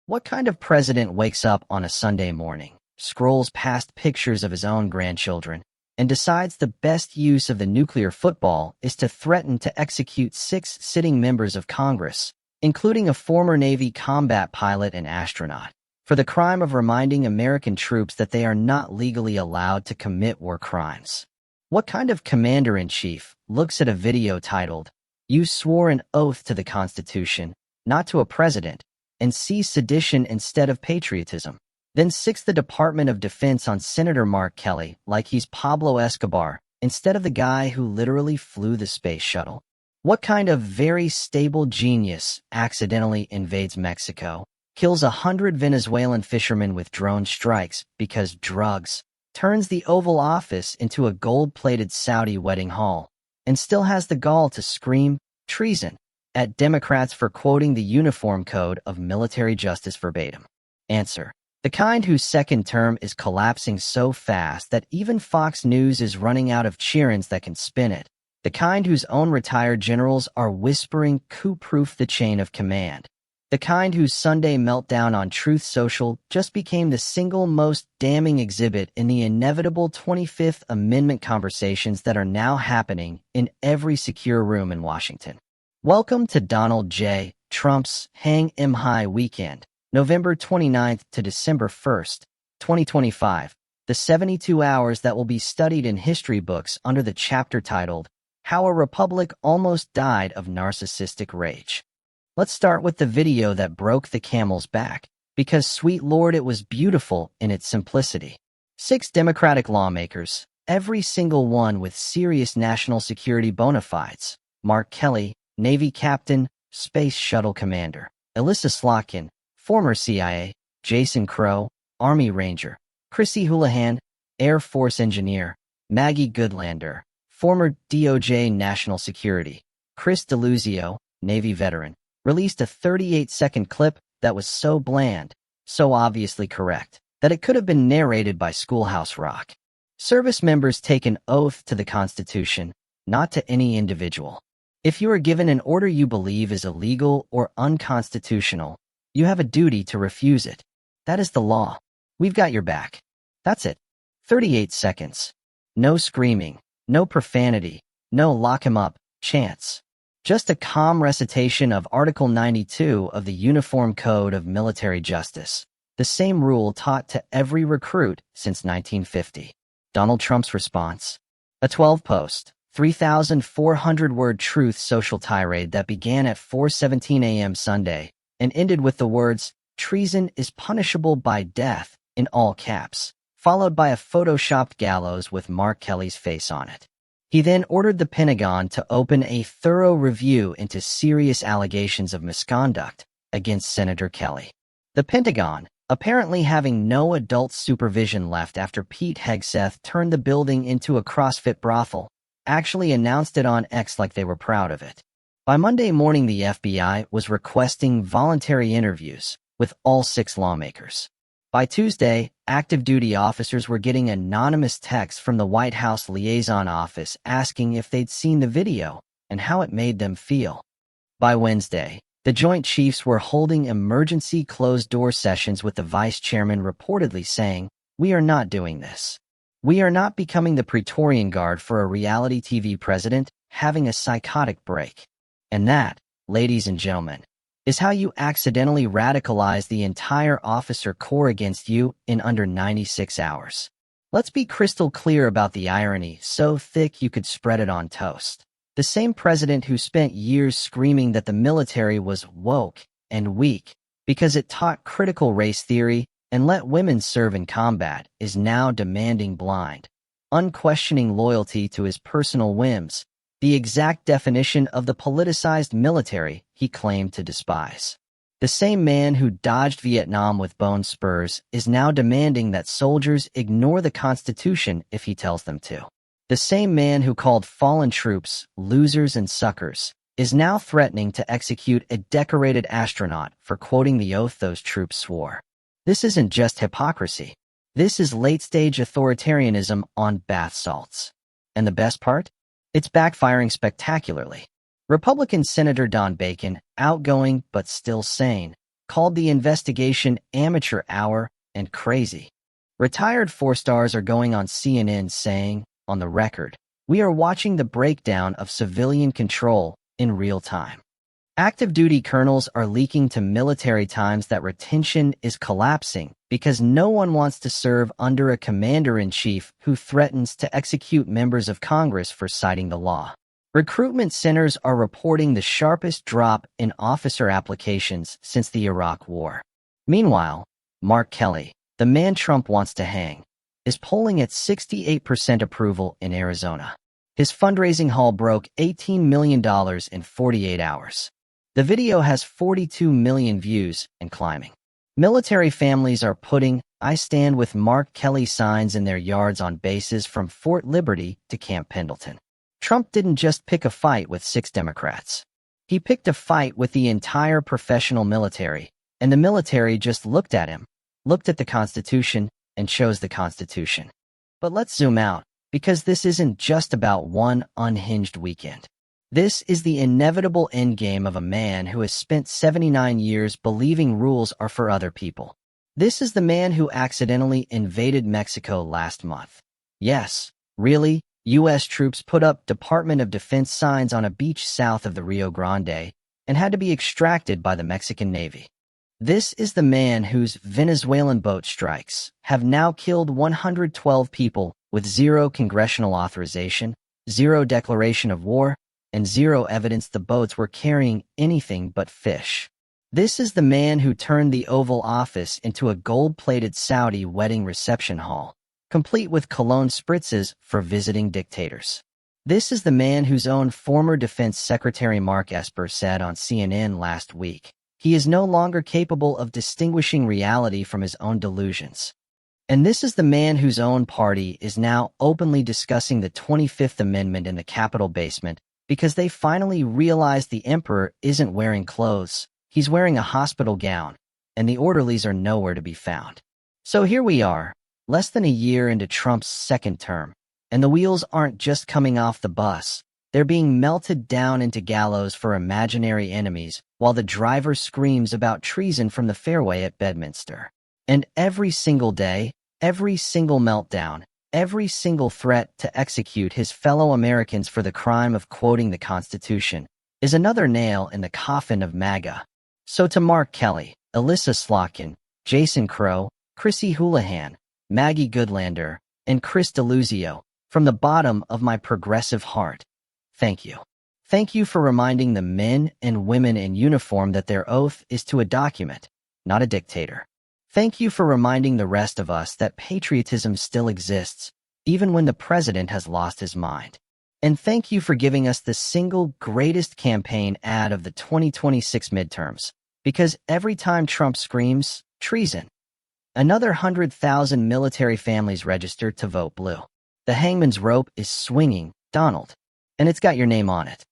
What kind of president wakes up on a Sunday morning, scrolls past pictures of his own grandchildren, and decides the best use of the nuclear football is to threaten to execute 6 sitting members of Congress, including a former Navy combat pilot and astronaut, for the crime of reminding American troops that they are not legally allowed to commit war crimes? What kind of commander-in-chief looks at a video titled, "You swore an oath to the Constitution, not to a president," and sees sedition instead of patriotism, then sicks the Department of Defense on Senator Mark Kelly like he's Pablo Escobar instead of the guy who literally flew the space shuttle? What kind of very stable genius accidentally invades Mexico, kills 100 Venezuelan fishermen with drone strikes because drugs, turns the Oval Office into a gold-plated Saudi wedding hall, and still has the gall to scream treason at Democrats for quoting the Uniform Code of Military Justice verbatim? Answer: the kind whose second term is collapsing so fast that even Fox News is running out of cheerins that can spin it. The kind whose own retired generals are whispering coup-proof the chain of command. The kind whose Sunday meltdown on Truth Social just became the single most damning exhibit in the inevitable 25th Amendment conversations that are now happening in every secure room in Washington. Welcome to Donald J. Trump's Hang 'em High weekend, November 29th to December 1st, 2025, the 72 hours that will be studied in history books under the chapter titled, How a Republic Almost Died of Narcissistic Rage. Let's start with the video that broke the camel's back, because sweet Lord, it was beautiful in its simplicity. 6 Democratic lawmakers, every single one with serious national security bona fides: Mark Kelly, Navy captain, space shuttle commander; Alyssa Slotkin, former CIA; Jason Crow, Army Ranger; Chrissy Houlihan, Air Force engineer; Maggie Goodlander, former DOJ National Security; Chris DeLuzio, Navy veteran, released a 38-second clip that was so bland, so obviously correct, that it could have been narrated by Schoolhouse Rock. Service members take an oath to the Constitution, not to any individual. If you are given an order you believe is illegal or unconstitutional, you have a duty to refuse it. That is the law. We've got your back. That's it. 38 seconds. No screaming, no profanity, no lock him up chants. Just a calm recitation of Article 92 of the Uniform Code of Military Justice, the same rule taught to every recruit since 1950. Donald Trump's response: a 12-post, 3,400-word Truth Social tirade that began at 4:17 a.m. Sunday and ended with the words, "Treason is punishable by death," in all caps, followed by a photoshopped gallows with Mark Kelly's face on it. He then ordered the Pentagon to open a thorough review into serious allegations of misconduct against Senator Kelly. The Pentagon, apparently having no adult supervision left after Pete Hegseth turned the building into a CrossFit brothel, actually announced it on X like they were proud of it. By Monday morning, the FBI was requesting voluntary interviews with all 6 lawmakers. By Tuesday, active duty officers were getting anonymous texts from the White House liaison office asking if they'd seen the video and how it made them feel. By Wednesday, the Joint Chiefs were holding emergency closed-door sessions with the vice chairman reportedly saying, "We are not doing this. We are not becoming the Praetorian Guard for a reality TV president having a psychotic break." And that, ladies and gentlemen, is how you accidentally radicalize the entire officer corps against you in under 96 hours. Let's be crystal clear about the irony so thick you could spread it on toast. The same president who spent years screaming that the military was woke and weak because it taught critical race theory and let women serve in combat is now demanding blind, unquestioning loyalty to his personal whims, the exact definition of the politicized military he claimed to despise. The same man who dodged Vietnam with bone spurs is now demanding that soldiers ignore the Constitution if he tells them to. The same man who called fallen troops losers and suckers is now threatening to execute a decorated astronaut for quoting the oath those troops swore. This isn't just hypocrisy. This is late-stage authoritarianism on bath salts. And the best part? It's backfiring spectacularly. Republican Senator Don Bacon, outgoing but still sane, called the investigation amateur hour and crazy. Retired four stars are going on CNN saying, on the record, "We are watching the breakdown of civilian control in real time." Active duty colonels are leaking to military times that retention is collapsing because no one wants to serve under a commander-in-chief who threatens to execute members of Congress for citing the law. Recruitment centers are reporting the sharpest drop in officer applications since the Iraq War. Meanwhile, Mark Kelly, the man Trump wants to hang, is polling at 68% approval in Arizona. His fundraising haul broke $18 million in 48 hours. The video has 42 million views and climbing. Military families are putting "I stand with Mark Kelly" signs in their yards on bases from Fort Liberty to Camp Pendleton. Trump didn't just pick a fight with 6 Democrats. He picked a fight with the entire professional military, and the military just looked at him, looked at the Constitution, and chose the Constitution. But let's zoom out, because this isn't just about one unhinged weekend. This is the inevitable endgame of a man who has spent 79 years believing rules are for other people. This is the man who accidentally invaded Mexico last month. Yes, really, U.S. troops put up Department of Defense signs on a beach south of the Rio Grande and had to be extracted by the Mexican Navy. This is the man whose Venezuelan boat strikes have now killed 112 people with 0 congressional authorization, 0 declaration of war, and 0 evidence the boats were carrying anything but fish. This is the man who turned the Oval Office into a gold-plated Saudi wedding reception hall, complete with cologne spritzes for visiting dictators. This is the man whose own former Defense Secretary Mark Esper said on CNN last week he is no longer capable of distinguishing reality from his own delusions. And this is the man whose own party is now openly discussing the 25th Amendment in the Capitol basement because they finally realized the emperor isn't wearing clothes, he's wearing a hospital gown, and the orderlies are nowhere to be found. So here we are, less than a year into Trump's second term, and the wheels aren't just coming off the bus, they're being melted down into gallows for imaginary enemies while the driver screams about treason from the fairway at Bedminster. And every single day, every single meltdown, every single threat to execute his fellow Americans for the crime of quoting the Constitution is another nail in the coffin of MAGA. So to Mark Kelly, Alyssa Slotkin, Jason Crow, Chrissy Houlihan, Maggie Goodlander, and Chris DeLuzio, from the bottom of my progressive heart, thank you. Thank you for reminding the men and women in uniform that their oath is to a document, not a dictator. Thank you for reminding the rest of us that patriotism still exists, even when the president has lost his mind. And thank you for giving us the single greatest campaign ad of the 2026 midterms, because every time Trump screams, treason, another 100,000 military families register to vote blue. The hangman's rope is swinging, Donald, and it's got your name on it.